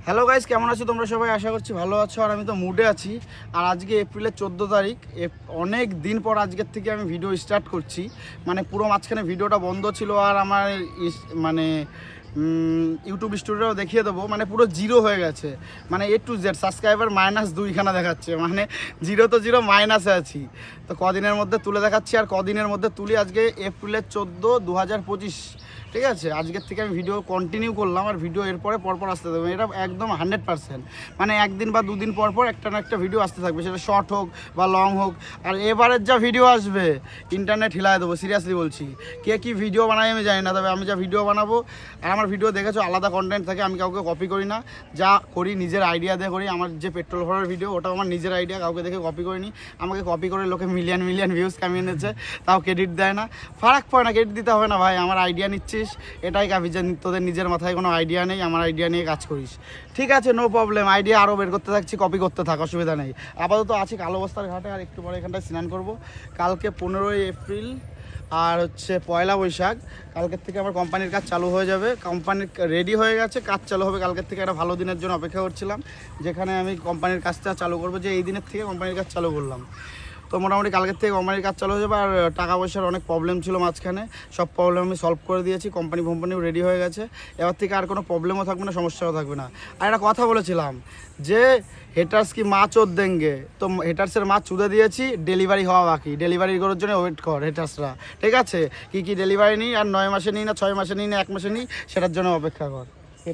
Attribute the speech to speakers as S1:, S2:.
S1: Hello guys, কেমন আছো তোমরা সবাই? আশা করছি ভালো আছো। আর আমি তো মুডে আছি। আর আজকে এপ্রিলের 14 তারিখ, অনেক দিন পর আজকের থেকে আমি ভিডিও স্টার্ট করছি। মানে পুরো মাঝখানে ভিডিওটা বন্ধ ছিল। আর আমার মানে ইউটিউব স্টুডিও দেখিয়ে দেবো, মানে পুরো জিরো হয়ে গেছে। মানে A to Z সাবস্ক্রাইবার -2খানা দেখাচ্ছে। মানে জিরো তো জিরো, মাইনাসে আছি। তো কদিনের মধ্যে তুলে দেখাচ্ছি। আর কদিনের মধ্যে তুলি, আজকে এপ্রিলের 14, 2025, ঠিক আছে? আজকের থেকে আমি ভিডিও কন্টিনিউ করলাম। আর ভিডিও এরপরে পরপর আসতে থাকবে, এটা একদম 100%। মানে একদিন বা দুদিন পর পর একটা না একটা ভিডিও আসতে থাকবে, সেটা শর্ট হোক বা লং হোক। আর এবারের যা ভিডিও আসবে, ইন্টারনেট হিলায় দেবো, সিরিয়াসলি বলছি। কে কী ভিডিও বানাই আমি জানি না, তবে আমি যা ভিডিও বানাবো, আর আমার ভিডিও দেখেছো আলাদা কন্টেন্ট থাকে, আমি কাউকে কপি করি না। যা করি নিজের আইডিয়া দিয়ে করি। আমার যে পেট্রোল ভরার ভিডিও, ওটাও আমার নিজের আইডিয়া, কাউকে দেখে কপি করিনি। আমাকে কপি করে লোকে মিলিয়ন মিলিয়ন ভিউজ কামিয়ে নিয়েছে, তাও ক্রেডিট দেয় না। ফারাক পড়ে না, ক্রেডিট দিতে হবে না ভাই। আমার আইডিয়া নিচ্ছিস, এটাই কাফি যে তোদের নিজের মাথায় কোনো আইডিয়া নেই, আমার আইডিয়া নিয়ে কাজ করিস। ঠিক আছে, নো প্রবলেম। আইডিয়া আরও বের করতে থাকছি, কপি করতে থাক, অসুবিধা নেই। আপাতত আছি কালো বস্তার ঘাটে, আর একটু পরে এখানটায় স্নান করব। কালকে 15ই এপ্রিল, আর হচ্ছে 1লা বৈশাখ। কালকের থেকে আমার কোম্পানির কাজ চালু হয়ে যাবে। কোম্পানির রেডি হয়ে গেছে, কাজ চালু হবে কালকের থেকে। একটা ভালো দিনের জন্য অপেক্ষা করছিলাম, যেখানে আমি কোম্পানির কাজটা চালু করবো, যে এই দিনের থেকে কোম্পানির কাজ চালু করলাম। তো মোটামুটি কালকের থেকে কোম্পানির কাজ চালু হয়ে যাবে। আর টাকা পয়সার অনেক প্রবলেম ছিল মাঝখানে, সব প্রবলেম আমি সলভ করে দিয়েছি। কোম্পানিও রেডি হয়ে গেছে। এবার থেকে আর কোনো প্রবলেমও থাকবে না, সমস্যাও থাকবে না। আর একটা কথা বলেছিলাম যে হেটার্স কি মা চোদ দেঙ্গে, তো হেটার্সের মা চুদে দিয়েছি, ডেলিভারি হওয়া বাকি। ডেলিভারি করার জন্য ওয়েট কর হেটার্সরা, ঠিক আছে? কী ডেলিভারি নিই, আর 9 মাসে নিই না 6 মাসে নিই না 1 মাসে নিই, সেটার জন্য অপেক্ষা কর।